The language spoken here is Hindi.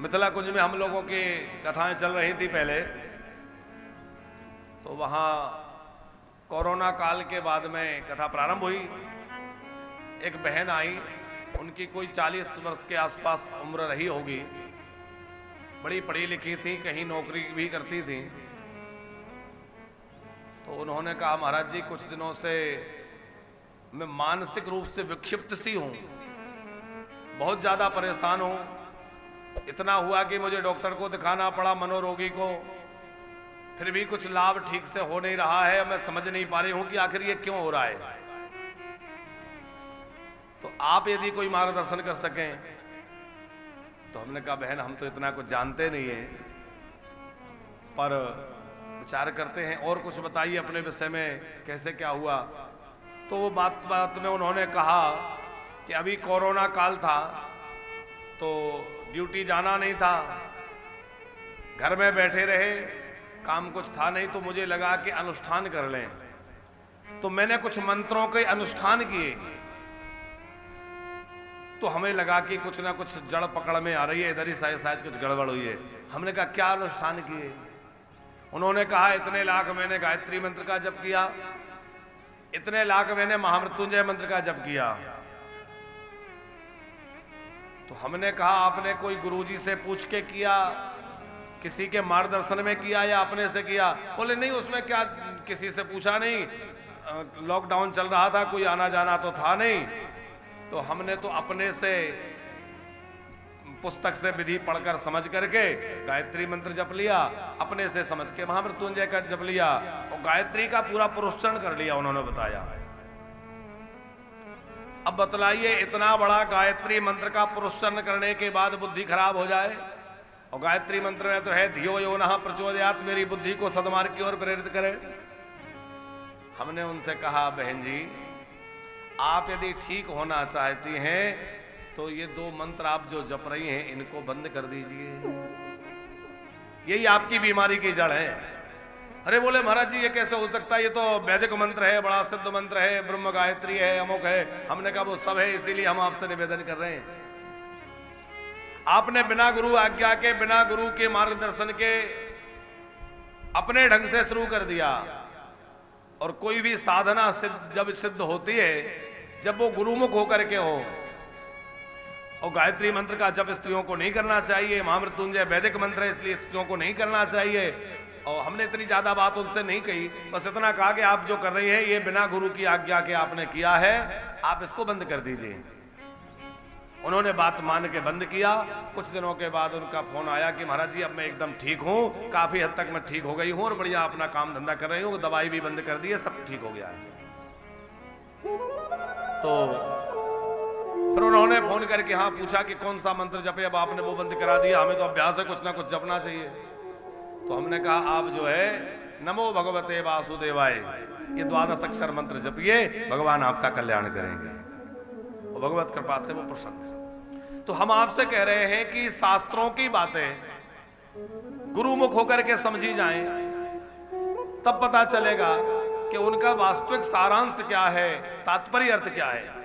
मिथिला कुंज में हम लोगों की कथाएं चल रही थी पहले, तो वहां कोरोना काल के बाद में कथा प्रारंभ हुई। एक बहन आई, उनकी कोई 40 वर्ष के आसपास उम्र रही होगी, बड़ी पढ़ी लिखी थी, कहीं नौकरी भी करती थी। तो उन्होंने कहा, महाराज जी कुछ दिनों से मैं मानसिक रूप से विक्षिप्त सी हूं, बहुत ज्यादा परेशान हूं। इतना हुआ कि मुझे डॉक्टर को दिखाना पड़ा, मनोरोगी को, फिर भी कुछ लाभ ठीक से हो नहीं रहा है। मैं समझ नहीं पा रही हूं कि आखिर ये क्यों हो रहा है। तो आप यदि कोई मार्गदर्शन कर सकें। तो हमने कहा, बहन हम तो इतना कुछ जानते नहीं है, पर विचार करते हैं, और कुछ बताइए अपने विषय में, कैसे क्या हुआ। तो वो बात में उन्होंने कहा कि अभी कोरोना काल था तो ड्यूटी जाना नहीं था, घर में बैठे रहे, काम कुछ था नहीं, तो मुझे लगा कि अनुष्ठान कर लें। तो मैंने कुछ मंत्रों के अनुष्ठान किए, तो हमें लगा कि कुछ ना कुछ जड़ पकड़ में आ रही है, इधर ही शायद कुछ गड़बड़ हुई है। हमने कहा, क्या अनुष्ठान किए? उन्होंने कहा, इतने लाख मैंने गायत्री मंत्र का जप किया, इतने लाख मैंने महामृत्युंजय मंत्र का जप किया। तो हमने कहा, आपने कोई गुरुजी से पूछ के किया, किसी के मार्गदर्शन में किया या अपने से किया? बोले नहीं, उसमें क्या, किसी से पूछा नहीं, लॉकडाउन चल रहा था, कोई आना जाना तो था नहीं। तो हमने तो अपने से पुस्तक से विधि पढ़कर समझ करके गायत्री मंत्र जप लिया, अपने से समझ के महामृत्युंजय का जप लिया, और गायत्री का पूरा पुरुषचरण कर लिया। उन्होंने बताया, अब बतलाइए, इतना बड़ा गायत्री मंत्र का पुरुषचरण करने के बाद बुद्धि खराब हो जाए? और गायत्री मंत्र में तो है, धियो यो नः प्रचोदयात्, मेरी बुद्धि को सद्मार्ग की ओर प्रेरित करे। हमने उनसे कहा, बहन जी आप यदि ठीक होना चाहती हैं तो ये 2 मंत्र आप जो जप रही हैं इनको बंद कर दीजिए, यही आपकी बीमारी की जड़ है। अरे बोले, महाराज जी ये कैसे हो सकता है, ये तो वैदिक मंत्र है, बड़ा सिद्ध मंत्र है, ब्रह्म गायत्री है, अमुक है। हमने कहा, वो सब है, इसीलिए हम आपसे निवेदन कर रहे हैं। आपने बिना गुरु आज्ञा के, बिना गुरु के मार्गदर्शन के अपने ढंग से शुरू कर दिया। और कोई भी साधना जब सिद्ध होती है, जब वो गुरुमुख होकर के हो। और गायत्री मंत्र का जब स्त्रियों को नहीं करना चाहिए, महामृत्युंजय वैदिक मंत्र है, इसलिए स्त्रियों को नहीं करना चाहिए। और हमने इतनी ज्यादा बात उनसे नहीं कही, बस इतना कहा कि आप जो कर रही हैं ये बिना गुरु की आज्ञा के आपने किया है, आप इसको बंद कर दीजिए। उन्होंने बात मान के बंद किया। कुछ दिनों के बाद उनका फोन आया कि महाराज जी अब मैं एकदम ठीक हूं, काफी हद तक मैं ठीक हो गई हूं और बढ़िया अपना काम धंधा कर रही हूं, दवाई भी बंद कर दी है, सब ठीक हो गया है। तो फिर उन्होंने फोन करके हाँ पूछा कि कौन सा मंत्र जपे? अब आपने वो बंद करा दिया, हमें तो अभ्यास है, कुछ ना कुछ जपना चाहिए। तो हमने कहा, आप जो है नमो भगवते वासुदेवाय, ये 12 अक्षर मंत्र जपिए, भगवान आपका कल्याण करेंगे और भगवत कृपा से वो प्रसन्न। तो हम आपसे कह रहे हैं कि शास्त्रों की बातें गुरुमुख होकर के समझी जाएं, तब पता चलेगा कि उनका वास्तविक सारांश क्या है, तात्पर्य अर्थ क्या है।